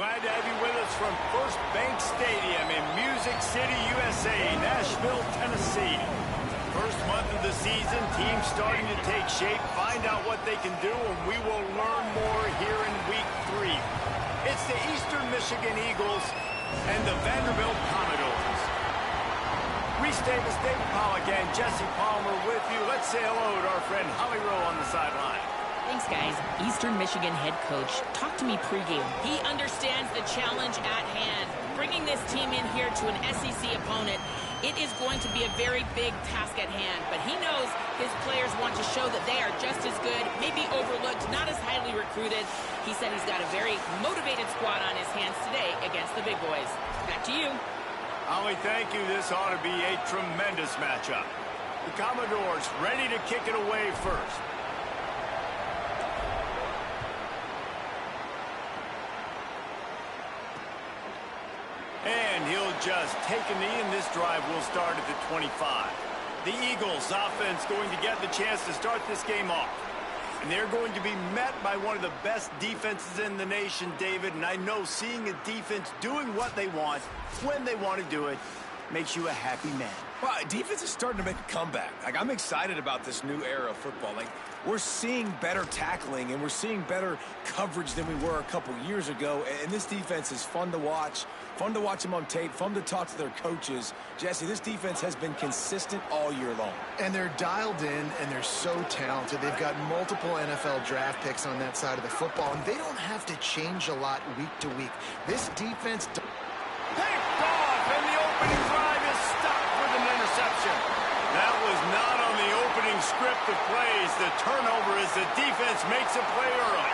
Glad to have you with us from First Bank Stadium in Music City, USA, Nashville, Tennessee. First month of the season, teams starting to take shape, find out what they can do, and we will learn more here in Week 3. It's the Eastern Michigan Eagles and the Vanderbilt Commodores. Reese Davis, David Pollack, and Jesse Palmer with you. Let's say hello to our friend Holly Rowe on the sideline. Thanks, guys. Eastern Michigan head coach talked to me pregame. He understands the challenge at hand. Bringing this team in here to an SEC opponent, it is going to be a very big task at hand. But he knows his players want to show that they are just as good, maybe overlooked, not as highly recruited. He said he's got a very motivated squad on his hands today against the big boys. Back to you. Holly, thank you. This ought to be a tremendous matchup. The Commodores ready to kick it away first. And he'll just take a knee, and this drive will start at the 25. The Eagles offense going to get the chance to start this game off. And they're going to be met by one of the best defenses in the nation, David. And I know seeing a defense doing what they want, when they want to do it, makes you a happy man. Well, defense is starting to make a comeback. I'm excited about this new era of football. We're seeing better tackling, and we're seeing better coverage than we were a couple years ago. And this defense is fun to watch them on tape, fun to talk to their coaches. Jesse, this defense has been consistent all year long. And they're dialed in, and they're so talented. They've got multiple NFL draft picks on that side of the football, and they don't have to change a lot week to week. This defense... Picked off, and the opening drive is stopped with an interception. That was not on the opening script of plays. The turnover as the defense makes a play early.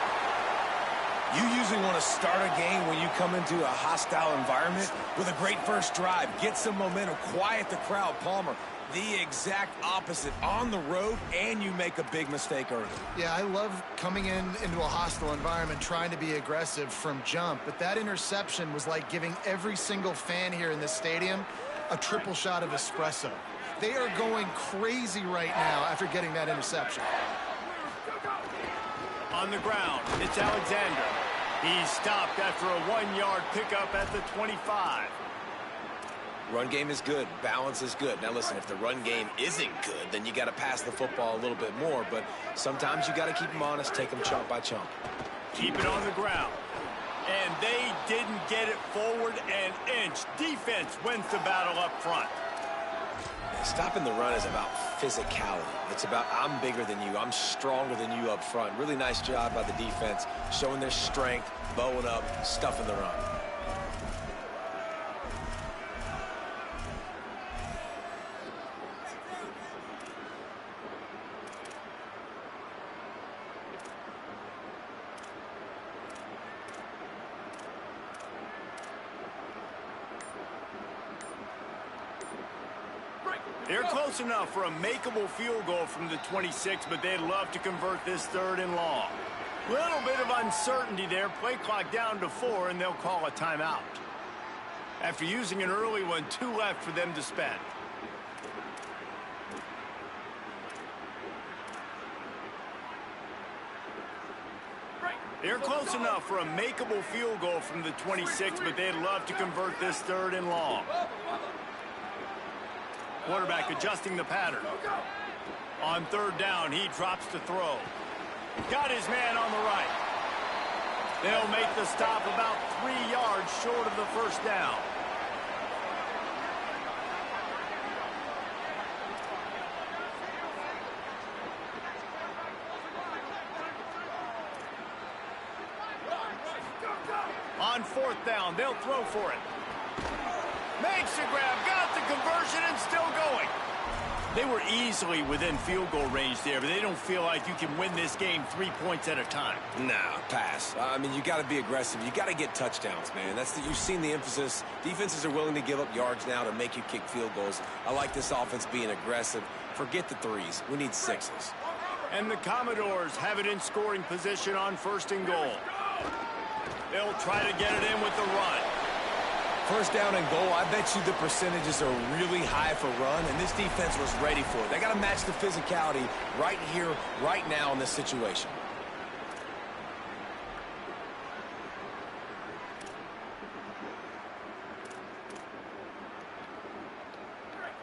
You usually want to start a game when you come into a hostile environment with a great first drive. Get some momentum, quiet the crowd. Palmer, the exact opposite. On the road, and you make a big mistake early. Yeah, I love coming into a hostile environment, trying to be aggressive from jump. But that interception was like giving every single fan here in this stadium a triple shot of espresso. They are going crazy right now after getting that interception. On the ground, it's Alexander. He's stopped after a 1-yard pickup at the 25. Run game is good. Balance is good. Now, listen, if the run game isn't good, then you got to pass the football a little bit more. But sometimes you got to keep them honest, take them chunk by chunk. Keep it on the ground. And they didn't get it forward an inch. Defense wins the battle up front. Stopping the run is about physicality. It's about I'm bigger than you. I'm stronger than you up front. Really nice job by the defense, showing their strength, bowing up, stuffing the run. They're close enough for a makeable field goal from the 26, but they'd love to convert this 3rd and long. Little bit of uncertainty there. Play clock down to 4, and they'll call a timeout. After using an early one, 2 left for them to spend. They're close enough for a makeable field goal from the 26, but they'd love to convert this 3rd and long. Quarterback adjusting the pattern. On 3rd down, he drops to throw. Got his man on the right. They'll make the stop about 3 yards short of the 1st down. On 4th down, they'll throw for it. Makes the grab, got the conversion, and still going. They were easily within field goal range there, but they don't feel like you can win this game 3 points at a time. Nah, pass. I mean, you got to be aggressive. You got to get touchdowns, man. You've seen the emphasis. Defenses are willing to give up yards now to make you kick field goals. I like this offense being aggressive. Forget the 3s. We need 6s. And the Commodores have it in scoring position on 1st and goal. They'll try to get it in with the run. 1st down and goal, I bet you the percentages are really high for run, and this defense was ready for it. They got to match the physicality right here, right now in this situation.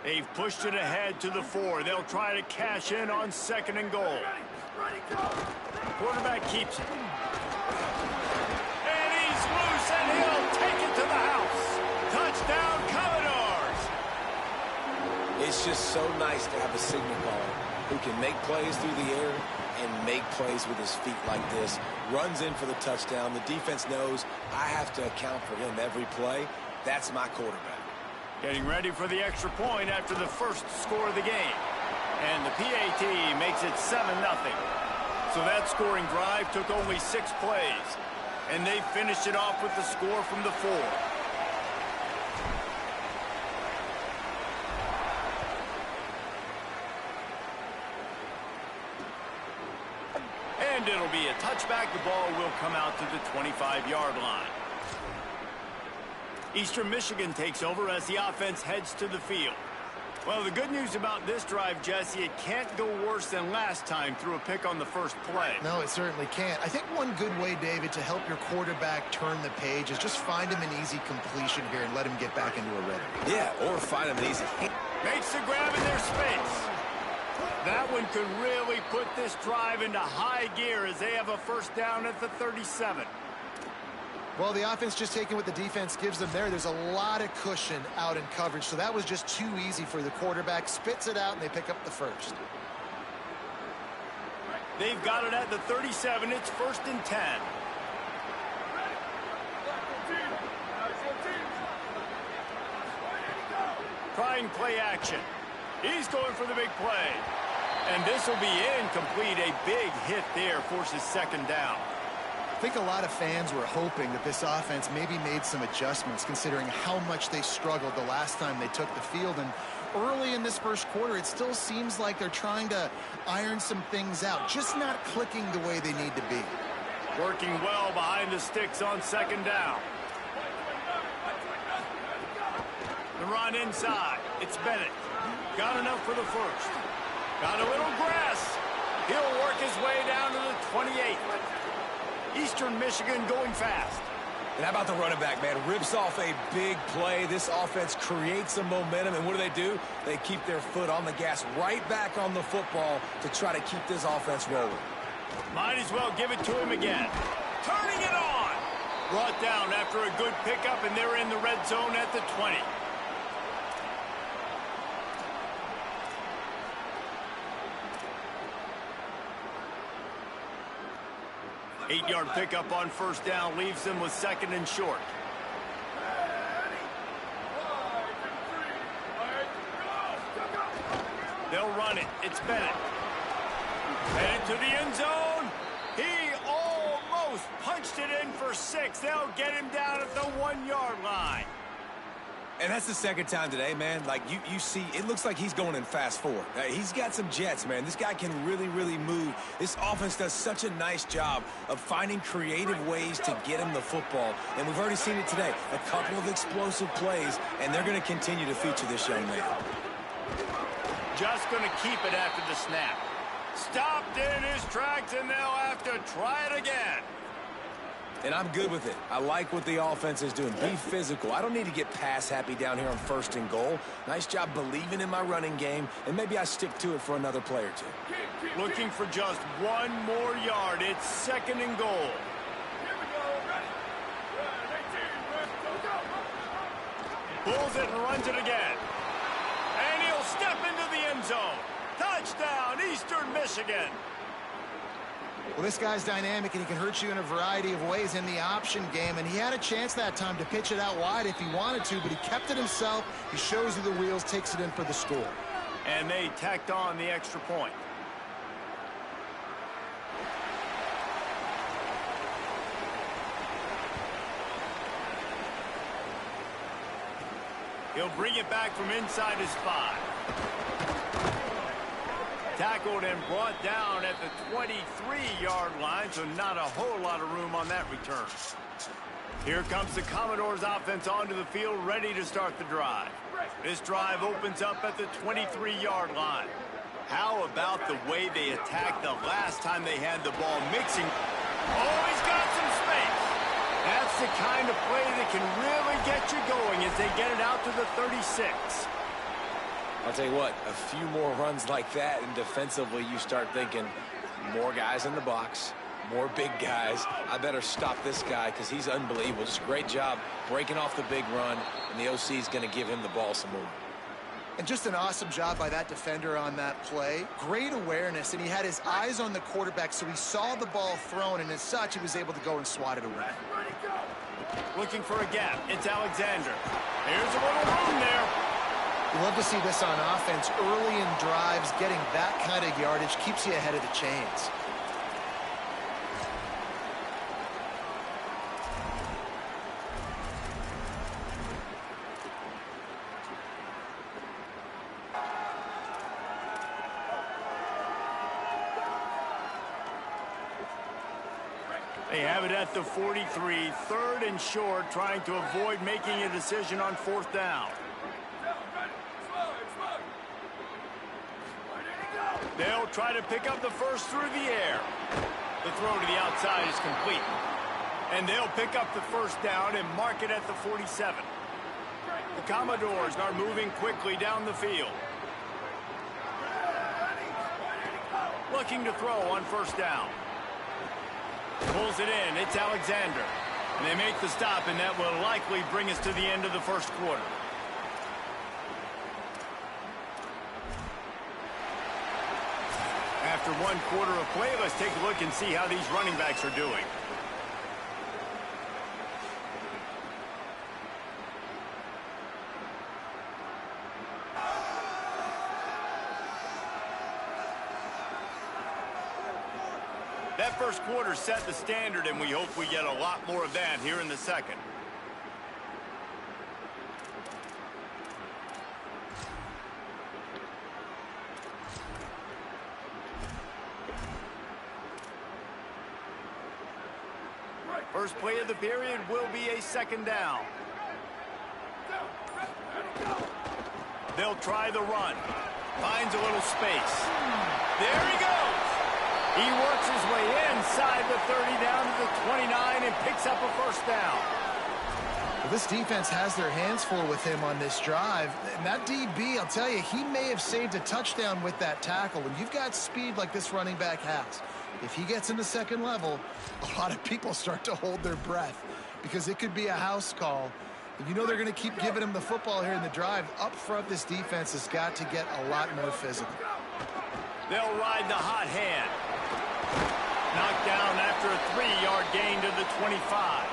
They've pushed it ahead to the 4. They'll try to cash in on 2nd and goal. Quarterback keeps it. And he's loose, and he'll take it to the house. Touchdown, Commodores! It's just so nice to have a signal caller who can make plays through the air and make plays with his feet like this. Runs in for the touchdown. The defense knows I have to account for him every play. That's my quarterback. Getting ready for the extra point after the first score of the game. And the PAT makes it 7-0. So that scoring drive took only 6 plays. And they finished it off with the score from the 4. And it'll be a touchback. The ball will come out to the 25-yard line. Eastern Michigan takes over as the offense heads to the field. Well, the good news about this drive, Jesse, it can't go worse than last time through a pick on the first play. No, it certainly can't. I think one good way, David, to help your quarterback turn the page is just find him an easy completion here and let him get back into a rhythm. Yeah, or find him an easy. Makes the grab in their space. That one could really put this drive into high gear as they have a first down at the 37. Well, the offense just taking what the defense gives them there. There's a lot of cushion out in coverage, so that was just too easy for the quarterback. Spits it out, and they pick up the first. They've got it at the 37. It's 1st and 10. Trying play action. He's going for the big play. And this will be incomplete. A big hit there forces 2nd down. I think a lot of fans were hoping that this offense maybe made some adjustments considering how much they struggled the last time they took the field. And early in this first quarter, it still seems like they're trying to iron some things out, just not clicking the way they need to be. Working well behind the sticks on 2nd down. The run inside. It's Bennett. Got enough for the first. Got a little grass. He'll work his way down to the 28. Eastern Michigan going fast. And how about the running back, man? Rips off a big play. This offense creates some momentum, and what do? They keep their foot on the gas, right back on the football to try to keep this offense rolling. Might as well give it to him again. Turning it on. Brought down after a good pickup, and they're in the red zone at the 20. Eight-yard pickup on first down leaves them with 2nd and short. They'll run it. It's Bennett. Headed to the end zone. He almost punched it in for 6. They'll get him down at the 1-yard line. And that's the 2nd time today, man. Like, you see, it looks like he's going in fast forward. He's got some jets, man. This guy can really, really move. This offense does such a nice job of finding creative ways to get him the football. And we've already seen it today. A couple of explosive plays, and they're going to continue to feature this young man. Just going to keep it after the snap. Stopped in his tracks, and they'll have to try it again. And I'm good with it. I like what the offense is doing. Be physical. I don't need to get pass happy down here on 1st and goal. Nice job believing in my running game, and maybe I stick to it for another play or two. Looking for just 1 more yard. It's 2nd and goal. Pulls it and runs it again. And he'll step into the end zone. Touchdown, Eastern Michigan. Well, this guy's dynamic, and he can hurt you in a variety of ways in the option game, and he had a chance that time to pitch it out wide if he wanted to, but he kept it himself. He shows you the wheels, takes it in for the score. And they tacked on the extra point. He'll bring it back from inside his 5. Tackled and brought down at the 23-yard line, so not a whole lot of room on that return. Here comes the Commodores offense onto the field, ready to start the drive. This drive opens up at the 23-yard line. How about the way they attacked the last time they had the ball mixing? Oh, he's got some space. That's the kind of play that can really get you going as they get it out to the 36. I'll tell you what, a few more runs like that, and defensively you start thinking more guys in the box, more big guys. I better stop this guy because he's unbelievable. Just a great job breaking off the big run, and the OC is going to give him the ball some more. And just an awesome job by that defender on that play. Great awareness, and he had his eyes on the quarterback, so he saw the ball thrown, and as such, he was able to go and swat it away. Looking for a gap. It's Alexander. Here's a little room there. You love to see this on offense. Early in drives, getting that kind of yardage keeps you ahead of the chains. They have it at the 43, third and short, trying to avoid making a decision on fourth down. They'll try to pick up the first through the air. The throw to the outside is complete. And they'll pick up the first down and mark it at the 47. The Commodores are moving quickly down the field. Looking to throw on first down. Pulls it in. It's Alexander. And they make the stop, and that will likely bring us to the end of the first quarter. After one quarter of play, let's take a look and see how these running backs are doing. That first quarter set the standard, and we hope we get a lot more of that here in the second. First play of the period will be a second down. They'll try the run. Finds a little space. There he goes. He works his way inside the 30 down to the 29 and picks up a first down. Well, this defense has their hands full with him on this drive. And that DB, I'll tell you, he may have saved a touchdown with that tackle. When you've got speed like this running back has, if he gets in the second level, a lot of people start to hold their breath because it could be a house call. And you know they're going to keep giving him the football here in the drive. Up front, this defense has got to get a lot more physical. They'll ride the hot hand. Knocked down after a 3-yard gain to the 25.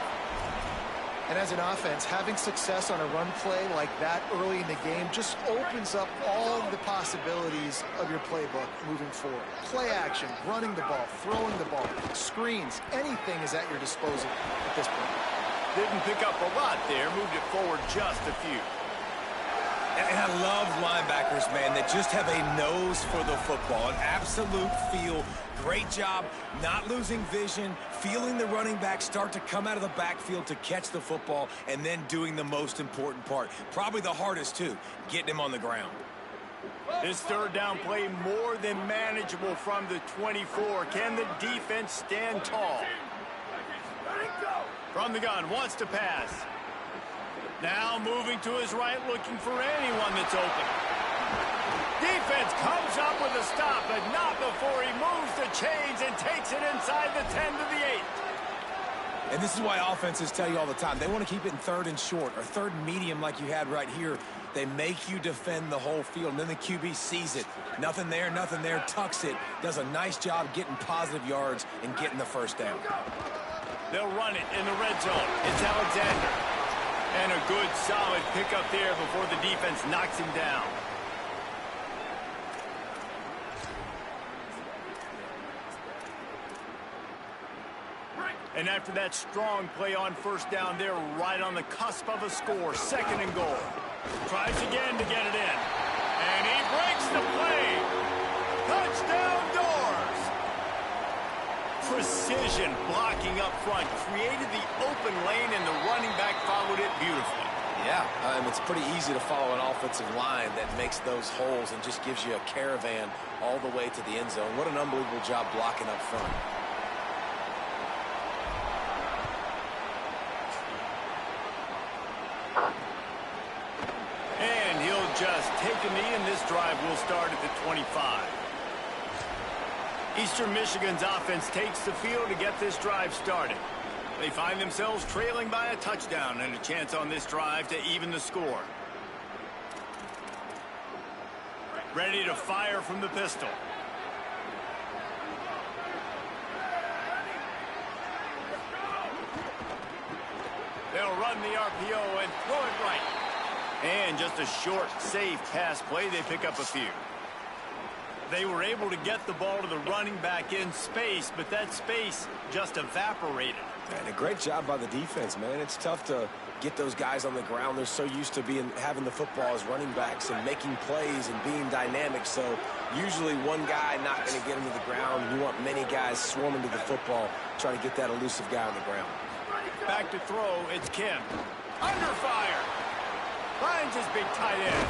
And as an offense, having success on a run play like that early in the game just opens up all of the possibilities of your playbook moving forward. Play action, running the ball, throwing the ball, screens, anything is at your disposal at this point. Didn't pick up a lot there, moved it forward just a few. And I love linebackers, man, that just have a nose for the football, an absolute feel. Great job not losing vision, feeling the running back start to come out of the backfield to catch the football, and then doing the most important part. Probably the hardest, too, getting him on the ground. This third down play more than manageable from the 24. Can the defense stand tall? From the gun, wants to pass. Now moving to his right, looking for anyone that's open. Defense comes up with a stop, but not before he moves the chains and takes it inside the 10 to the 8. And this is why offenses tell you all the time, they want to keep it in third and short or third and medium like you had right here. They make you defend the whole field, and then the QB sees it. Nothing there, tucks it, does a nice job getting positive yards and getting the first down. They'll run it in the red zone. It's Alexander. And a good, solid pickup there before the defense knocks him down. And after that strong play on first down, they're right on the cusp of a score. Second and goal. Tries again to get it in. And he breaks the play. Touchdown Doors. Precision blocking up front. Created the open lane, and the running back followed it beautifully. Yeah, it's pretty easy to follow an offensive line that makes those holes and just gives you a caravan all the way to the end zone. What an unbelievable job blocking up front. just take a knee, and this drive will start at the 25. Eastern Michigan's offense takes the field to get this drive started. They find themselves trailing by a touchdown and a chance on this drive to even the score. Ready to fire from the pistol. They'll run the RPO and throw it right. And just a short, safe pass play. They pick up a few. They were able to get the ball to the running back in space, but that space just evaporated. And a great job by the defense, man. It's tough to get those guys on the ground. They're so used to having the football as running backs and making plays and being dynamic. So usually one guy not going to get him to the ground. You want many guys swarming to the football, trying to get that elusive guy on the ground. Back to throw, it's Kim. Under fire. Finds his big tight end.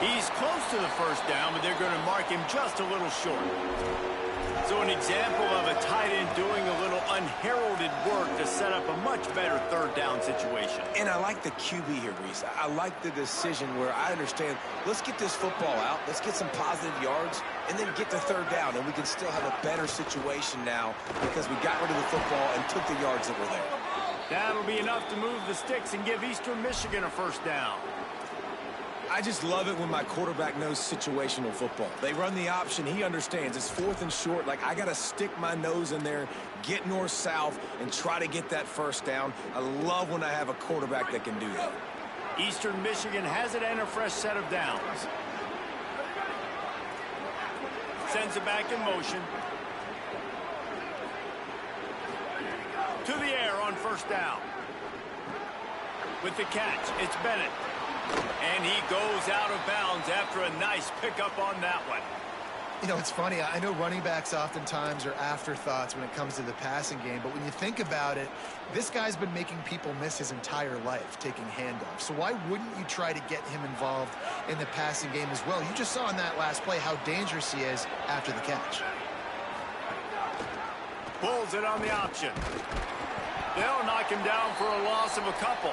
He's close to the first down, but they're going to mark him just a little short. So an example of a tight end doing a little unheralded work to set up a much better third down situation. And I like the QB here, Reese. I like the decision where I understand, let's get this football out, let's get some positive yards, and then get to third down, and we can still have a better situation now because we got rid of the football and took the yards that were there. That'll be enough to move the sticks and give Eastern Michigan a first down. I just love it when my quarterback knows situational football. They run the option. He understands. It's fourth and short. Like, I got to stick my nose in there, get north-south, and try to get that first down. I love when I have a quarterback that can do that. Eastern Michigan has it and a fresh set of downs. Sends it back in motion. To the air on first down. With the catch, it's Bennett. And he goes out of bounds after a nice pickup on that one. You know, it's funny. I know running backs oftentimes are afterthoughts when it comes to the passing game, but when you think about it, this guy's been making people miss his entire life taking handoffs. So why wouldn't you try to get him involved in the passing game as well? You just saw in that last play how dangerous he is after the catch. Pulls it on the option. They'll knock him down for a loss of a couple.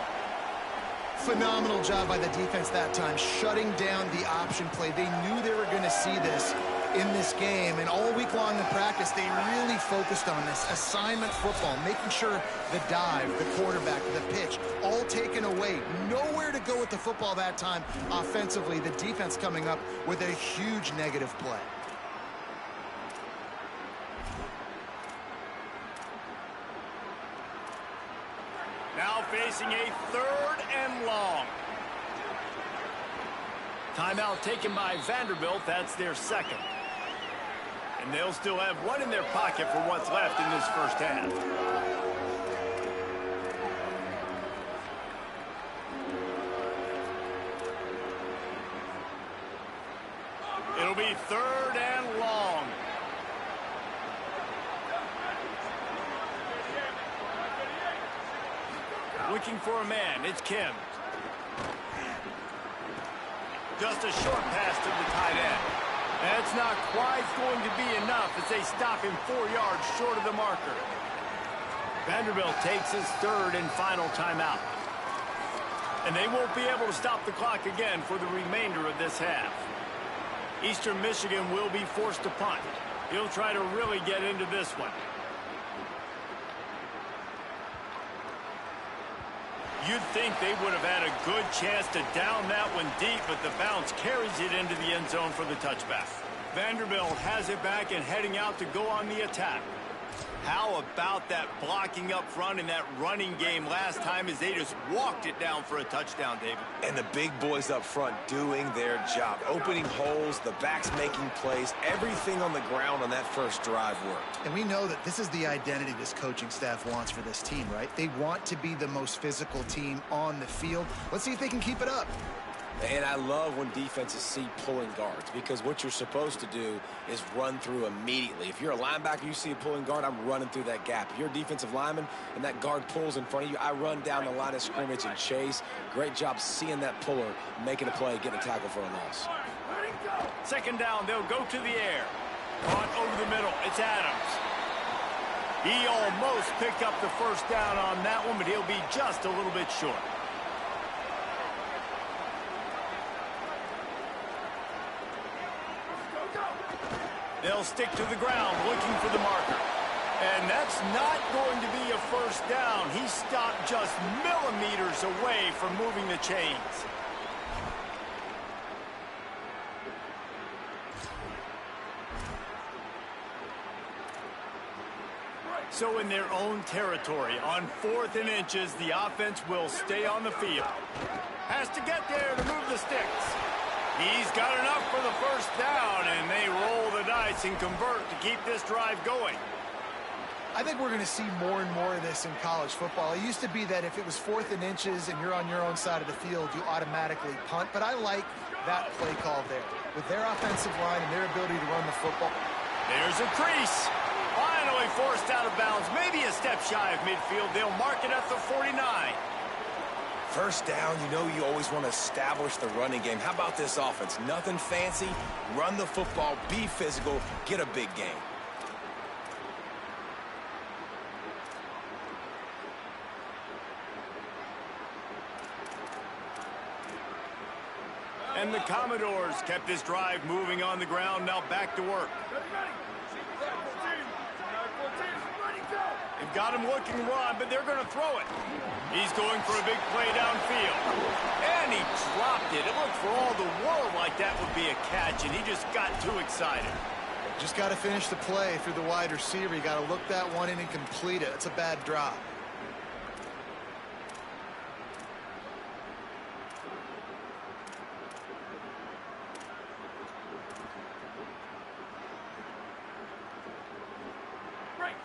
Phenomenal job by the defense that time, shutting down the option play. They knew they were going to see this in this game, and all week long in practice, they really focused on this assignment football, making sure the dive, the quarterback, the pitch, all taken away. Nowhere to go with the football that time offensively. The defense coming up with a huge negative play. Now facing a third and long. Timeout taken by Vanderbilt. That's their second. And they'll still have one in their pocket for what's left in this first half. It'll be third and long. Looking for a man, it's Kim. Just a short pass to the tight end. That's not quite going to be enough as they stop him 4 yards short of the marker. Vanderbilt takes his third and final timeout. And they won't be able to stop the clock again for the remainder of this half. Eastern Michigan will be forced to punt. He'll try to really get into this one. You'd think they would have had a good chance to down that one deep, but the bounce carries it into the end zone for the touchback. Vanderbilt has it back and heading out to go on the attack. How about that blocking up front in that running game last time as they just walked it down for a touchdown, David? And the big boys up front doing their job. Opening holes, the backs making plays. Everything on the ground on that first drive worked. And we know that this is the identity this coaching staff wants for this team, right? They want to be the most physical team on the field. Let's see if they can keep it up. And I love when defenses see pulling guards, because what you're supposed to do is run through immediately. If you're a linebacker, you see a pulling guard, I'm running through that gap. If you're a defensive lineman and that guard pulls in front of you, I run down the line of scrimmage and chase. Great job seeing that puller, making a play, getting a tackle for a loss. Second down, they'll go to the air. Caught over the middle, it's Adams. He almost picked up the first down on that one, but he'll be just a little bit short. They'll stick to the ground looking for the marker. And that's not going to be a first down. He stopped just millimeters away from moving the chains. So in their own territory, on 4th and inches, the offense will stay on the field. Has to get there to move the sticks. He's got enough for the first down, and they roll the dice and convert to keep this drive going. I think we're going to see more and more of this in college football. It used to be that if it was 4th and inches and you're on your own side of the field, you automatically punt. But I like that play call there. With their offensive line and their ability to run the football. There's a crease. Finally forced out of bounds. Maybe a step shy of midfield. They'll mark it at the 49. First down, you know you always want to establish the running game. How about this offense? Nothing fancy. Run the football, be physical, get a big gain. And the Commodores kept this drive moving on the ground. Now back to work. They've got him looking run, but they're going to throw it. He's going for a big play downfield. And he dropped it. It looked for all the world like that would be a catch, and he just got too excited. Just got to finish the play through the wide receiver. You got to look that one in and complete it. It's a bad drop.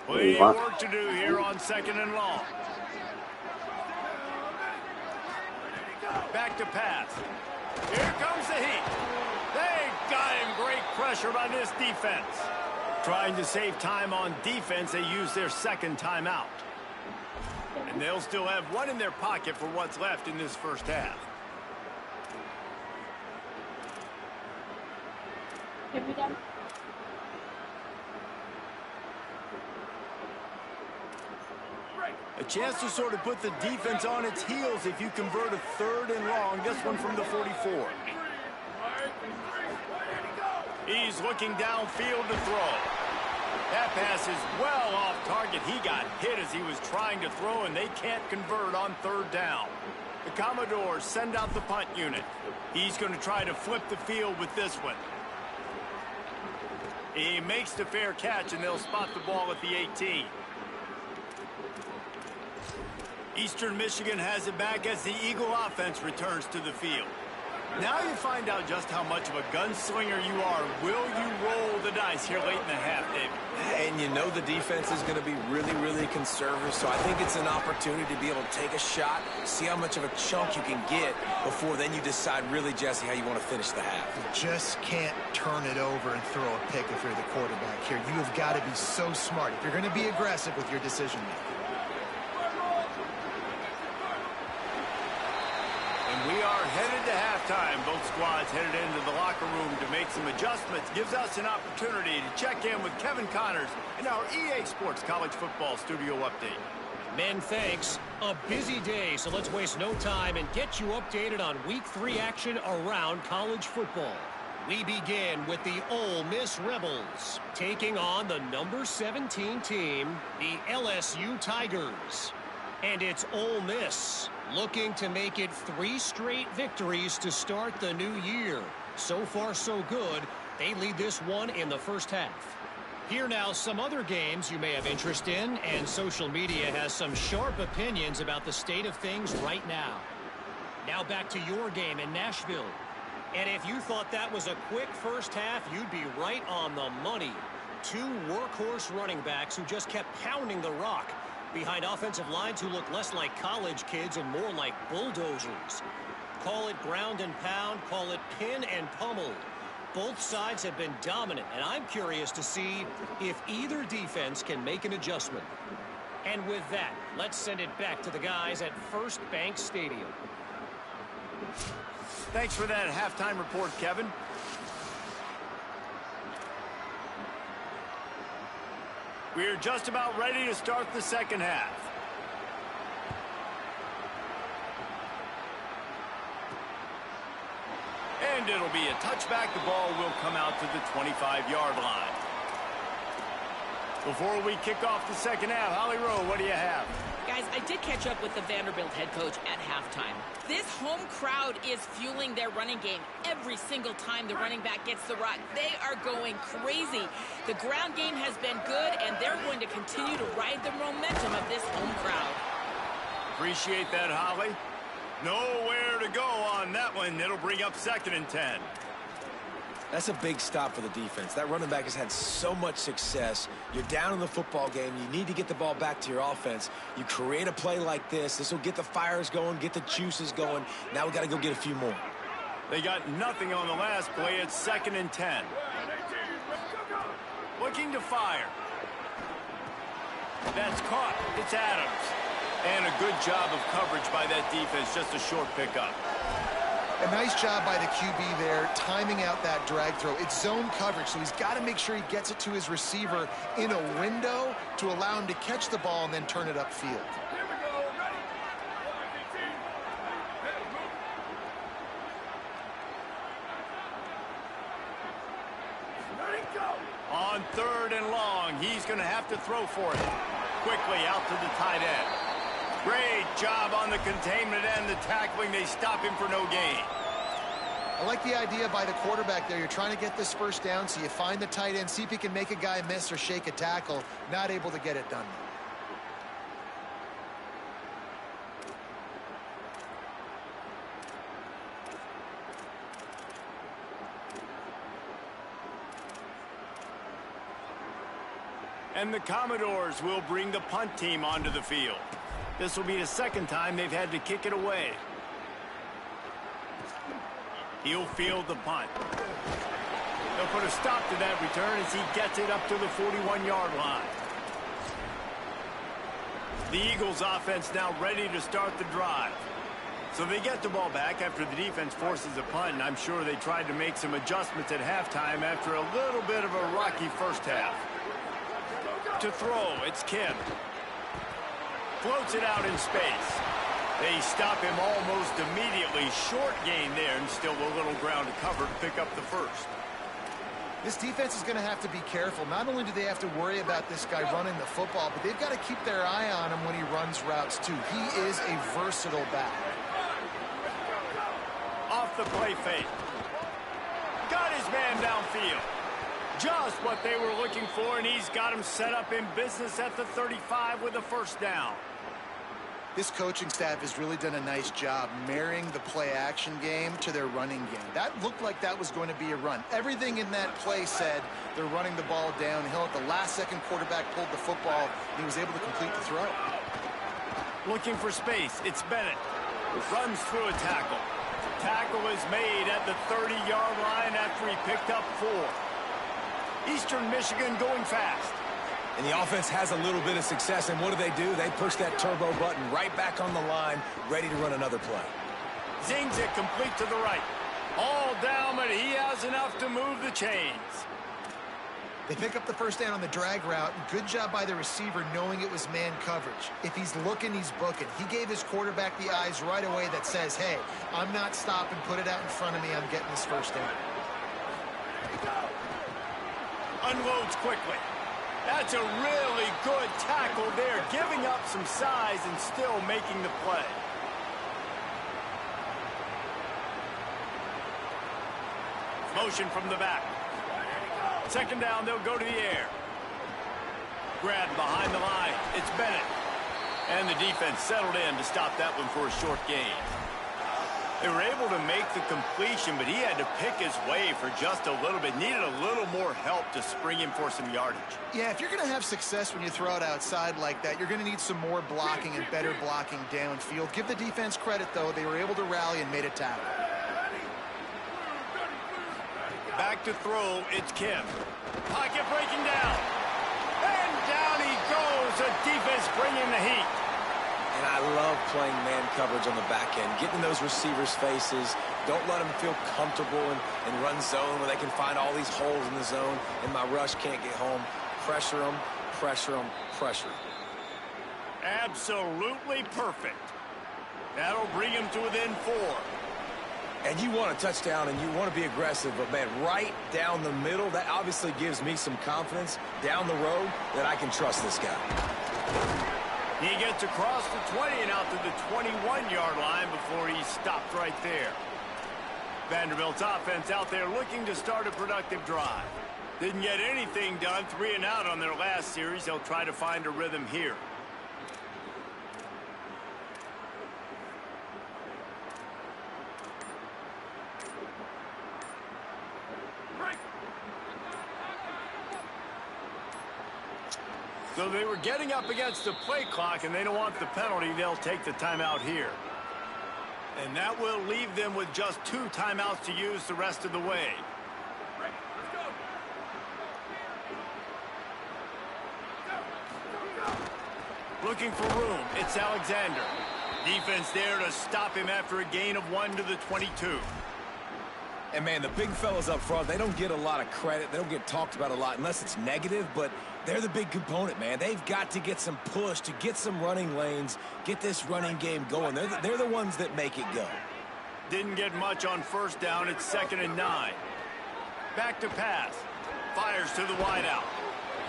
Plenty of work to do here on 2nd and long. Back to pass. Here comes the heat. They got him. Great pressure by this defense. Trying to save time on defense, they use their 2nd timeout. And they'll still have one in their pocket for what's left in this first half. Have we done? A chance to sort of put the defense on its heels if you convert a 3rd and long. This one from the 44. He's looking downfield to throw. That pass is well off target. He got hit as he was trying to throw, and they can't convert on 3rd down. The Commodores send out the punt unit. He's going to try to flip the field with this one. He makes the fair catch, and they'll spot the ball at the 18. Eastern Michigan has it back as the Eagle offense returns to the field. Now you find out just how much of a gunslinger you are. Will you roll the dice here late in the half, David? And you know the defense is going to be really, really conservative, so I think it's an opportunity to be able to take a shot, see how much of a chunk you can get before then you decide really, Jesse, how you want to finish the half. You just can't turn it over and throw a pick if you're the quarterback here. You have got to be so smart if you're going to be aggressive with your decision-making. We are headed to halftime. Both squads headed into the locker room to make some adjustments. Gives us an opportunity to check in with Kevin Connors in our EA Sports College Football Studio Update. Men, thanks. A busy day, so let's waste no time and get you updated on Week 3 action around college football. We begin with the Ole Miss Rebels taking on the number 17 team, the LSU Tigers. And it's Ole Miss looking to make it 3 straight victories to start the new year. So far, so good. They lead this one in the first half. Here now, some other games you may have interest in, and social media has some sharp opinions about the state of things right now. Now back to your game in Nashville. And if you thought that was a quick first half, you'd be right on the money. 2 workhorse running backs who just kept pounding the rock behind offensive lines who look less like college kids and more like bulldozers. Call it ground and pound, call it pin and pummel. Both sides have been dominant, and I'm curious to see if either defense can make an adjustment. And with that, let's send it back to the guys at First Bank Stadium. Thanks for that halftime report, Kevin. We're just about ready to start the second half. And it'll be a touchback. The ball will come out to the 25-yard line. Before we kick off the second half, Holly Rowe, what do you have? Guys, I did catch up with the Vanderbilt head coach at halftime. This home crowd is fueling their running game. Every single time the running back gets the rock, they are going crazy. The ground game has been good, and they're going to continue to ride the momentum of this home crowd. Appreciate that, Holly. Nowhere to go on that one. It'll bring up 2nd and 10. That's a big stop for the defense. That running back has had so much success. You're down in the football game. You need to get the ball back to your offense. You create a play like this. This will get the fires going, get the juices going. Now we got to go get a few more. They got nothing on the last play. It's 2nd and 10. Looking to fire. That's caught. It's Adams. And a good job of coverage by that defense. Just a short pickup. A nice job by the QB there, timing out that drag throw. It's zone coverage, so he's got to make sure he gets it to his receiver in a window to allow him to catch the ball and then turn it upfield. On 3rd and long, he's going to have to throw for it. Quickly out to the tight end. Great job on the containment and the tackling. They stop him for no gain. I like the idea by the quarterback there. You're trying to get this first down, so you find the tight end, see if he can make a guy miss or shake a tackle. Not able to get it done. And the Commodores will bring the punt team onto the field. This will be the 2nd time they've had to kick it away. He'll field the punt. They'll put a stop to that return as he gets it up to the 41-yard line. The Eagles offense now ready to start the drive. So they get the ball back after the defense forces a punt, and I'm sure they tried to make some adjustments at halftime after a little bit of a rocky first half. To throw, it's Kim. Floats it out in space. They stop him almost immediately. Short gain there, and still a little ground to cover to pick up the first. This defense is going to have to be careful. Not only do they have to worry about this guy running the football, but they've got to keep their eye on him when he runs routes, too. He is a versatile back. Off the play fake. Got his man downfield. Just what they were looking for, and he's got him set up in business at the 35 with a first down. This coaching staff has really done a nice job marrying the play-action game to their running game. That looked like that was going to be a run. Everything in that play said they're running the ball downhill. At the last second, quarterback pulled the football, and he was able to complete the throw. Looking for space. It's Bennett. Runs through a tackle. Tackle is made at the 30-yard line after he picked up 4. Eastern Michigan going fast. And the offense has a little bit of success, and what do? They push that turbo button right back on the line, ready to run another play. Zings it complete to the right. All down, but he has enough to move the chains. They pick up the first down on the drag route. Good job by the receiver knowing it was man coverage. If he's looking, he's booking. He gave his quarterback the eyes right away that says, hey, I'm not stopping, put it out in front of me, I'm getting this first down. Unloads quickly. That's a really good tackle there, giving up some size and still making the play. Motion from the back. 2nd down, they'll go to the air. Grabbed behind the line. It's Bennett. And the defense settled in to stop that one for a short gain. They were able to make the completion, but he had to pick his way for just a little bit. Needed a little more help to spring him for some yardage. Yeah, if you're going to have success when you throw it outside like that, you're going to need some more blocking and better blocking downfield. Give the defense credit, though. They were able to rally and made a tackle. Back to throw, it's Kim. Pocket breaking down. And down he goes. The defense bringing the heat. And I love playing man coverage on the back end, getting in those receivers' faces. Don't let them feel comfortable and run zone where they can find all these holes in the zone, and my rush can't get home. Pressure them, pressure them, pressure them. Absolutely perfect. That'll bring him to within 4. And you want a touchdown and you want to be aggressive, but, man, right down the middle, that obviously gives me some confidence down the road that I can trust this guy. He gets across the 20 and out to the 21-yard line before he stopped right there. Vanderbilt's offense out there looking to start a productive drive. Didn't get anything done, 3 and out on their last series. They'll try to find a rhythm here. So they were getting up against the play clock, and they don't want the penalty. They'll take the timeout here. And that will leave them with just 2 timeouts to use the rest of the way. Looking for room. It's Alexander. Defense there to stop him after a gain of 1 to the 22. And, man, the big fellas up front, they don't get a lot of credit. They don't get talked about a lot unless it's negative, but they're the big component, man. They've got to get some push, to get some running lanes, get this running game going. They're the ones that make it go. Didn't get much on first down. It's 2nd and 9. Back to pass. Fires to the wideout.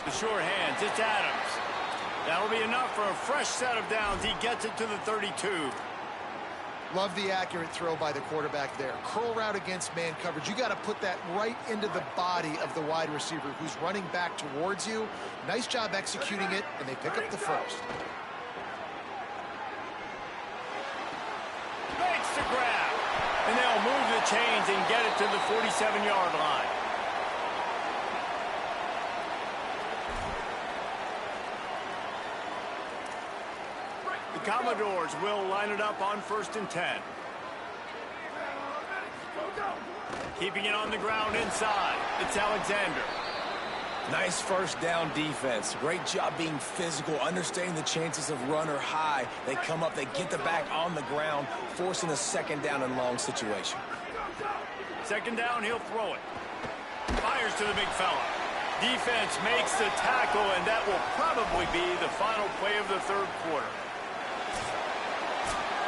The sure hands. It's Adams. That'll be enough for a fresh set of downs. He gets it to the 32. Love the accurate throw by the quarterback there. Curl route against man coverage. You got to put that right into the body of the wide receiver who's running back towards you. Nice job executing it, and they pick up the first. Makes the grab. And they'll move the chains and get it to the 47-yard line. The Commodores will line it up on 1st and 10. Keeping it on the ground inside. It's Alexander. Nice first down defense. Great job being physical, understanding the chances of run or high. They come up, they get the back on the ground, forcing a 2nd down and long situation. 2nd down, he'll throw it. Fires to the big fella. Defense makes the tackle, and that will probably be the final play of the 3rd quarter.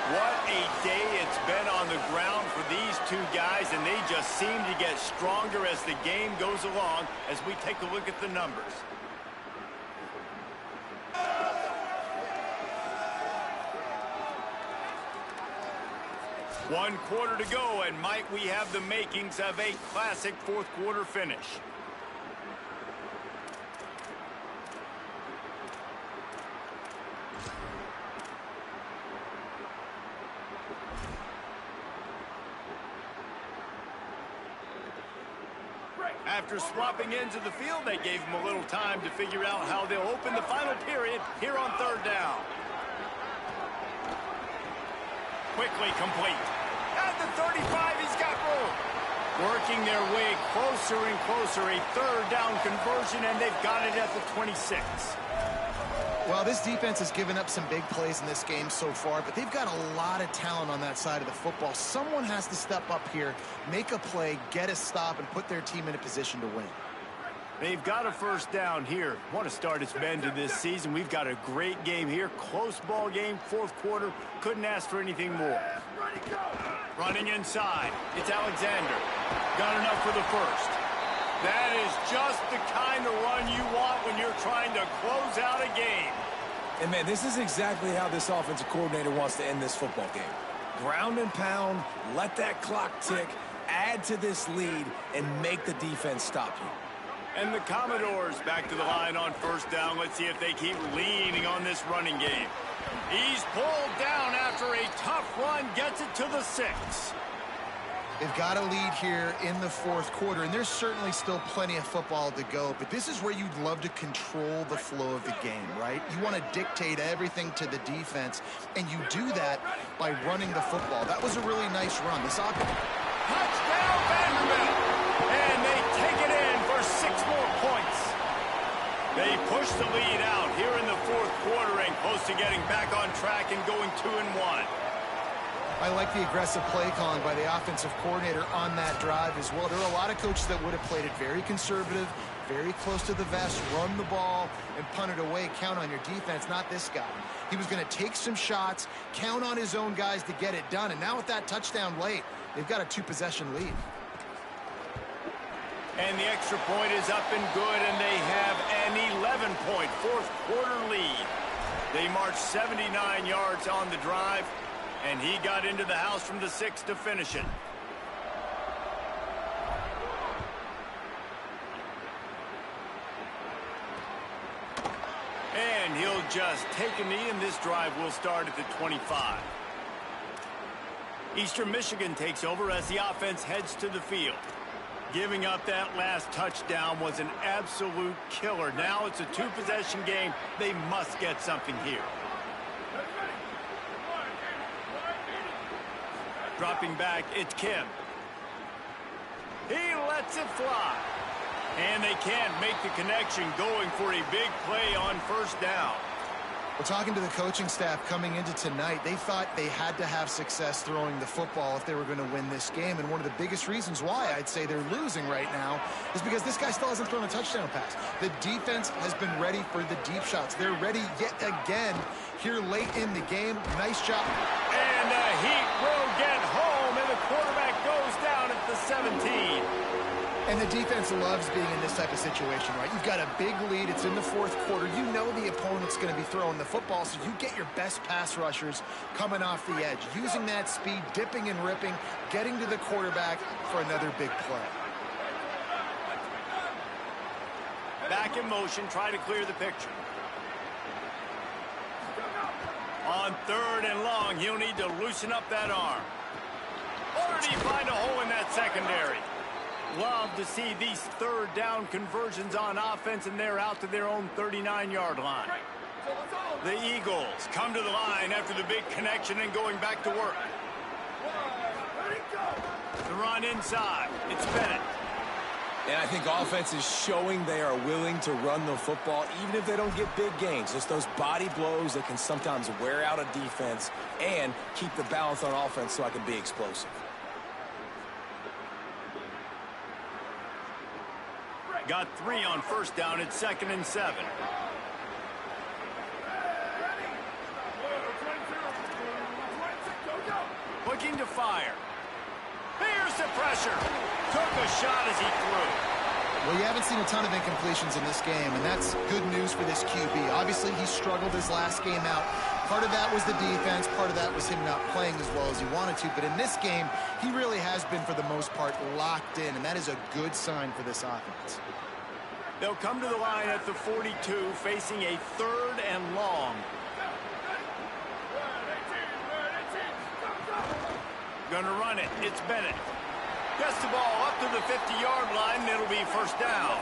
What a day it's been on the ground for these 2 guys, and they just seem to get stronger as the game goes along as we take a look at the numbers. One quarter to go, and might we have the makings of a classic 4th quarter finish. After swapping into the field, they gave him a little time to figure out how they'll open the final period here on 3rd down. Quickly complete. At the 35, he's got room. Working their way closer and closer. A 3rd down conversion, and they've got it at the 26. Well, this defense has given up some big plays in this game so far, but they've got a lot of talent on that side of the football. Someone has to step up here, make a play, get a stop, and put their team in a position to win. They've got a 1st down here. What a start it's been to this season. We've got a great game here. Close ball game, 4th quarter. Couldn't ask for anything more. Running inside. It's Alexander. Got enough for the 1st. That is just the kind of run you want when you're trying to close out a game. And, man, this is exactly how this offensive coordinator wants to end this football game. Ground and pound, let that clock tick, add to this lead, and make the defense stop you. And the Commodores back to the line on 1st down. Let's see if they keep leaning on this running game. He's pulled down after a tough run, gets it to the 6. They've got a lead here in the 4th quarter, and there's certainly still plenty of football to go, but this is where you'd love to control the flow of the game, right? You want to dictate everything to the defense, and you do that by running the football. That was a really nice run. This touchdown, Vanderbilt! And they take it in for 6 more points. They push the lead out here in the 4th quarter and close to getting back on track and going 2-1. I like the aggressive play calling by the offensive coordinator on that drive as well. There are a lot of coaches that would have played it very conservative, very close to the vest, run the ball, and punt it away. Count on your defense, not this guy. He was going to take some shots, count on his own guys to get it done. And now with that touchdown late, They've got a 2-possession lead. And the extra point is up and good, and they have an 11-point fourth-quarter lead. They marched 79 yards on the drive, and he got into the house from the 6 to finish it. And he'll just take a knee, and this drive will start at the 25. Eastern Michigan takes over as the offense heads to the field. Giving up that last touchdown was an absolute killer. Now it's a 2-possession game. They must get something here. Dropping back, it's Kim. He lets it fly. And they can't make the connection, going for a big play on first down. We're talking to the coaching staff coming into tonight. They thought they had to have success throwing the football if they were going to win this game. And one of the biggest reasons why I'd say they're losing right now is because this guy still hasn't thrown a touchdown pass. The defense has been ready for the deep shots. They're ready yet again here late in the game. Nice job. And the Heat will get home, and the quarterback goes down at the 17. And the defense loves being in this type of situation, right? You've got a big lead. It's in the fourth quarter. You know the opponent's going to be throwing the football, so you get your best pass rushers coming off the edge, using that speed, dipping and ripping, getting to the quarterback for another big play. Back in motion, try to clear the picture. On 3rd and long, he'll need to loosen up that arm. Or did he find a hole in that secondary? Love to see these 3rd down conversions on offense, and they're out to their own 39-yard line. The Eagles come to the line after the big connection and going back to work. The run inside. It's Bennett. And I think offense is showing they are willing to run the football, even if they don't get big gains. Just those body blows that can sometimes wear out a defense and keep the balance on offense so I can be explosive. Got 3 on first down. It's 2nd and 7. Looking to fire. Here's the pressure. Took a shot as he threw. Well, you haven't seen a ton of incompletions in this game, and that's good news for this QB. Obviously, he struggled his last game out. Part of that was the defense. Part of that was him not playing as well as he wanted to. But in this game, he really has been, for the most part, locked in, and that is a good sign for this offense. They'll come to the line at the 42, facing a 3rd and long. Gonna run it. It's Bennett. Gets the ball up to the 50-yard line, and it'll be first down.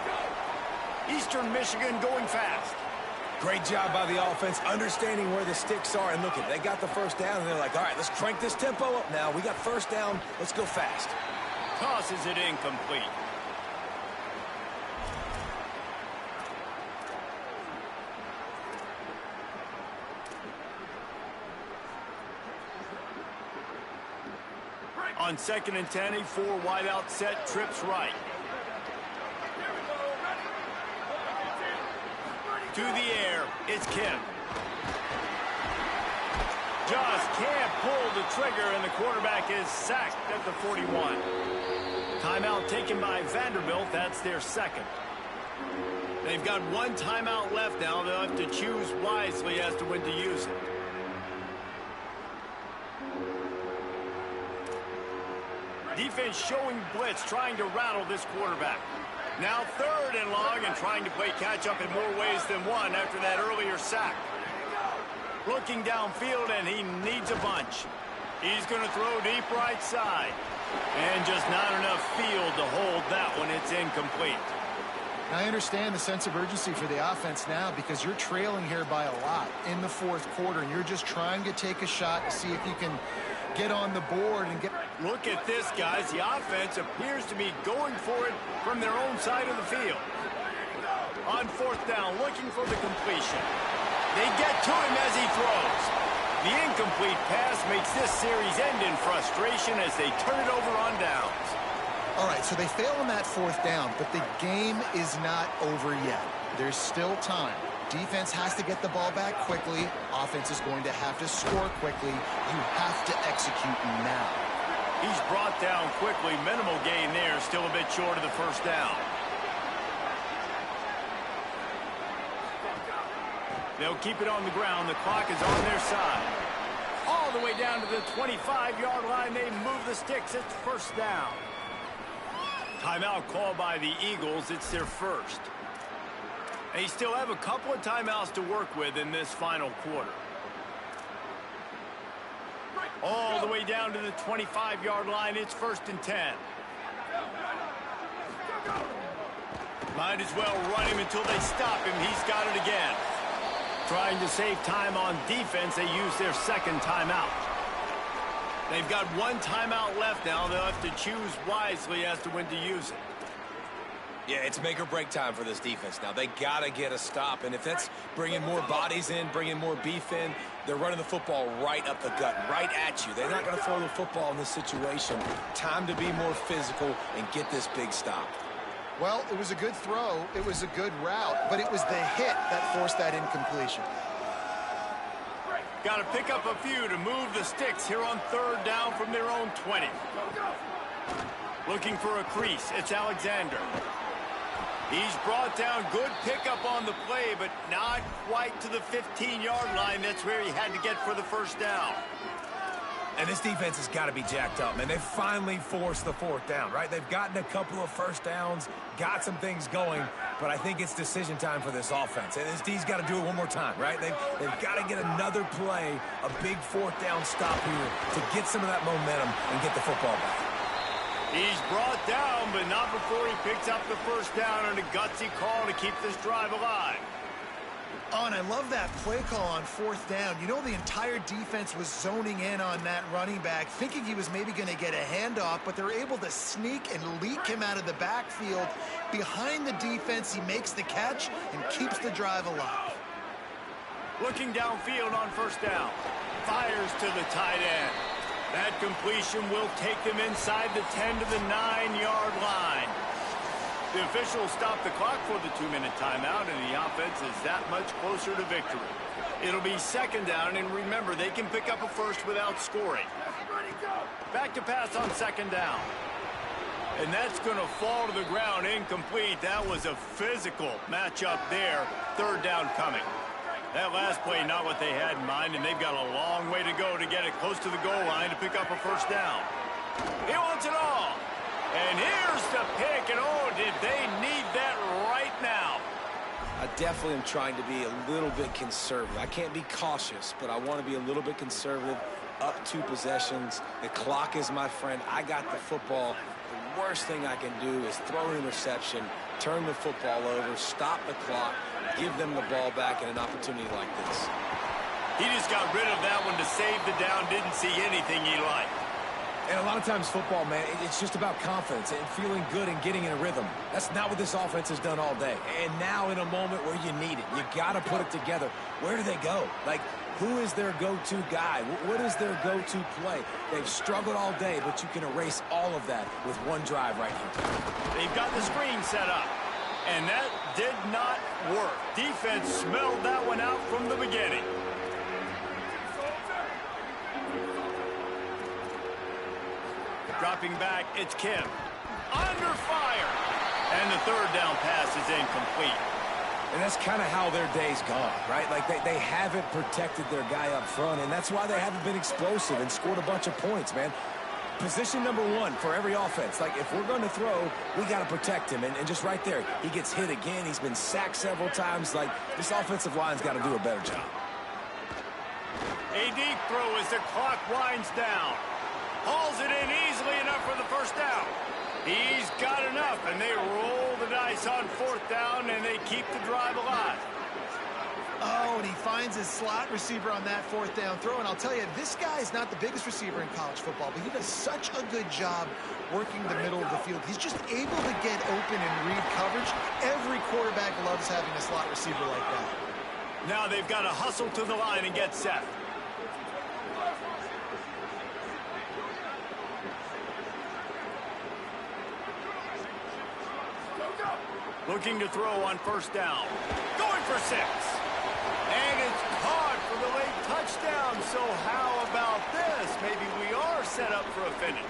Eastern Michigan going fast. Great job by the offense, understanding where the sticks are. And look, they got the first down, and they're like, all right, let's crank this tempo up now. We got first down. Let's go fast. Tosses it incomplete. On 2nd and 10, a 4-wide-out set, trips right. To the air, it's Kim. Just can't pull the trigger, and the quarterback is sacked at the 41. Timeout taken by Vanderbilt. That's their 2nd. They've got 1 timeout left now. They'll have to choose wisely as to when to use it. Defense showing blitz, trying to rattle this quarterback. Now 3rd and long, and trying to play catch-up in more ways than one after that earlier sack. Looking downfield, and he needs a bunch. He's going to throw deep right side. And just not enough field to hold that one. It's incomplete. I understand the sense of urgency for the offense now because you're trailing here by a lot in the 4th quarter, and you're just trying to take a shot to see if you can get on the board and get... Look at this, guys. The offense appears to be going for it from their own side of the field. On 4th down, looking for the completion. They get to him as he throws. The incomplete pass makes this series end in frustration as they turn it over on downs. All right, so they fail on that 4th down, but the game is not over yet. There's still time. Defense has to get the ball back quickly. Offense is going to have to score quickly. You have to execute now. He's brought down quickly. Minimal gain there. Still a bit short of the first down. They'll keep it on the ground. The clock is on their side. All the way down to the 25-yard line. They move the sticks. It's first down. Timeout called by the Eagles. It's their first. They still have a couple of timeouts to work with in this final quarter. All the way down to the 25-yard line. It's 1st and 10. Might as well run him until they stop him. He's got it again. Trying to save time on defense, they use their second timeout. They've got one timeout left now. They'll have to choose wisely as to when to use it. Yeah, it's make or break time for this defense now. They got to get a stop, and if that's bringing more bodies in, bringing more beef in, they're running the football right up the gut, right at you. They're not going to throw the football in this situation. Time to be more physical and get this big stop. Well, it was a good throw. It was a good route, but it was the hit that forced that incompletion. Got to pick up a few to move the sticks here on 3rd down from their own 20. Looking for a crease. It's Alexander. He's brought down. Good pickup on the play, but not quite to the 15-yard line. That's where he had to get for the first down. And this defense has got to be jacked up, man. They've finally forced the 4th down, right? They've gotten a couple of first downs, got some things going, but I think it's decision time for this offense. And this D's got to do it one more time, right? They've got to get another play, a big 4th down stop here to get some of that momentum and get the football back. He's brought down, but not before he picks up the first down on a gutsy call to keep this drive alive. Oh, and I love that play call on 4th down. You know, the entire defense was zoning in on that running back, thinking he was maybe going to get a handoff, but they're able to sneak and leak him out of the backfield. Behind the defense, he makes the catch and keeps the drive alive. Looking downfield on 1st down. Fires to the tight end. That completion will take them inside the 10 to the 9-yard line. The officials stop the clock for the 2-minute timeout, and the offense is that much closer to victory. It'll be 2nd down, and remember, they can pick up a first without scoring. Back to pass on 2nd down. And that's going to fall to the ground, incomplete. That was a physical matchup there. 3rd down coming. That last play, not what they had in mind, and they've got a long way to go to get it close to the goal line to pick up a first down. He wants it all. And here's the pick, and oh, did they need that right now. I definitely am trying to be a little bit conservative. I can't be cautious, but I want to be a little bit conservative. Up 2 possessions. The clock is my friend. I got the football. The worst thing I can do is throw an interception, turn the football over, stop the clock, give them the ball back in an opportunity like this. He just got rid of that one to save the down, didn't see anything he liked. And a lot of times football, man, it's just about confidence and feeling good and getting in a rhythm. That's not what this offense has done all day. And now in a moment where you need it, you got to put it together. Where do they go? Like, who is their go-to guy? What is their go-to play? They've struggled all day, but you can erase all of that with one drive right here. They've got the screen set up, and that did not work. Defense smelled that one out from the beginning. Dropping back, it's Kim. Under fire. And the 3rd down pass is incomplete. And that's kind of how their day's gone, right? Like, they haven't protected their guy up front, and that's why they haven't been explosive and scored a bunch of points, man. Position number 1 for every offense. Like, if we're going to throw, we got to protect him. And just right there, he gets hit again. He's been sacked several times. Like, this offensive line's got to do a better job. A deep throw as the clock winds down. Hauls it in easily enough for the first down. He's got enough, and they roll the dice on 4th down, and they keep the drive alive. Oh, and he finds his slot receiver on that 4th down throw. And I'll tell you, this guy is not the biggest receiver in college football, but he does such a good job working the middle of the field. He's just able to get open and read coverage. Every quarterback loves having a slot receiver like that. Now they've got to hustle to the line and get set. Looking to throw on 1st down. Going for 6. And it's caught for the late touchdown. So how about this? Maybe we are set up for a finish.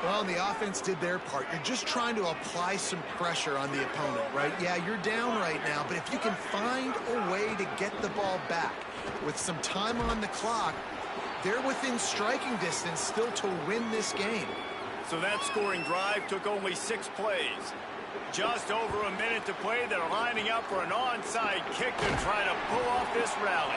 Well, the offense did their part. You're just trying to apply some pressure on the opponent, right? Yeah, you're down right now, but if you can find a way to get the ball back with some time on the clock, they're within striking distance still to win this game. So that scoring drive took only 6 plays. Just over a minute to play. They're lining up for an onside kick to try to pull off this rally.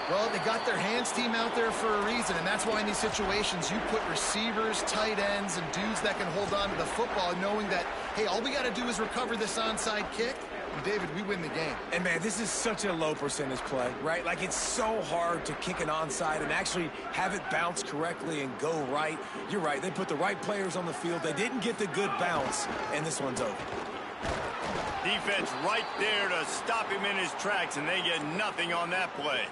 Well, they got their hands team out there for a reason, and that's why in these situations you put receivers, tight ends, and dudes that can hold on to the football, knowing that, hey, all we got to do is recover this onside kick, and David, we win the game. And, man, this is such a low percentage play, right? Like, it's so hard to kick an onside and actually have it bounce correctly and go right. You're right. They put the right players on the field. They didn't get the good bounce, and this one's over. Defense right there to stop him in his tracks, and they get nothing on that play.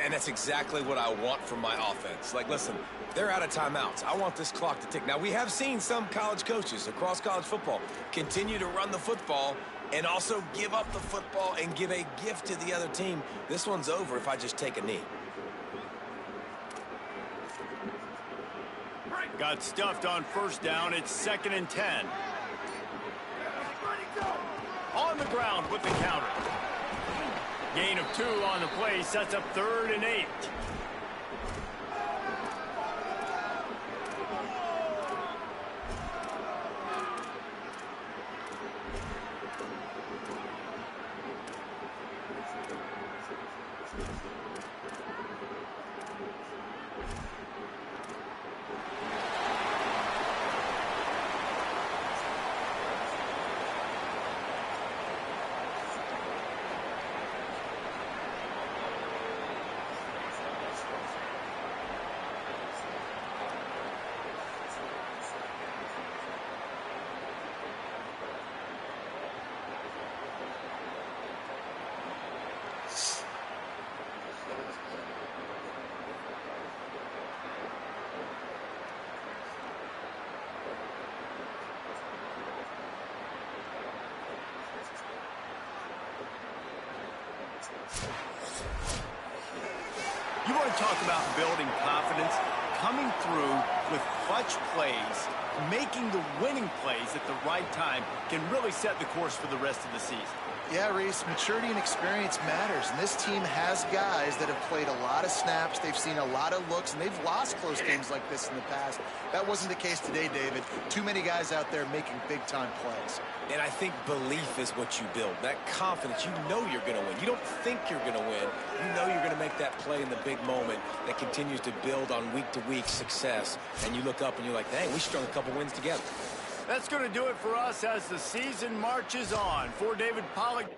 And that's exactly what I want from my offense. Like, listen, they're out of timeouts. I want this clock to tick. Now, we have seen some college coaches across college football continue to run the football and also give up the football and give a gift to the other team. This one's over if I just take a knee. Got stuffed on first down. It's 2nd and 10. On the ground with the counter. Gain of 2 on the play sets up 3rd and 8. You want to talk about building confidence? Coming through with clutch plays, making the winning plays at the right time can really set the course for the rest of the season. Yeah, Reese, maturity and experience matters, and this team has guys that have played a lot of snaps, they've seen a lot of looks, and they've lost close games like this in the past. That wasn't the case today, David. Too many guys out there making big-time plays. And I think belief is what you build. That confidence, you know you're going to win. You don't think you're going to win. You know you're going to make that play in the big moment that continues to build on week-to-week success. And you look up and you're like, dang, we strung a couple wins together. That's going to do it for us as the season marches on. For David Pollack.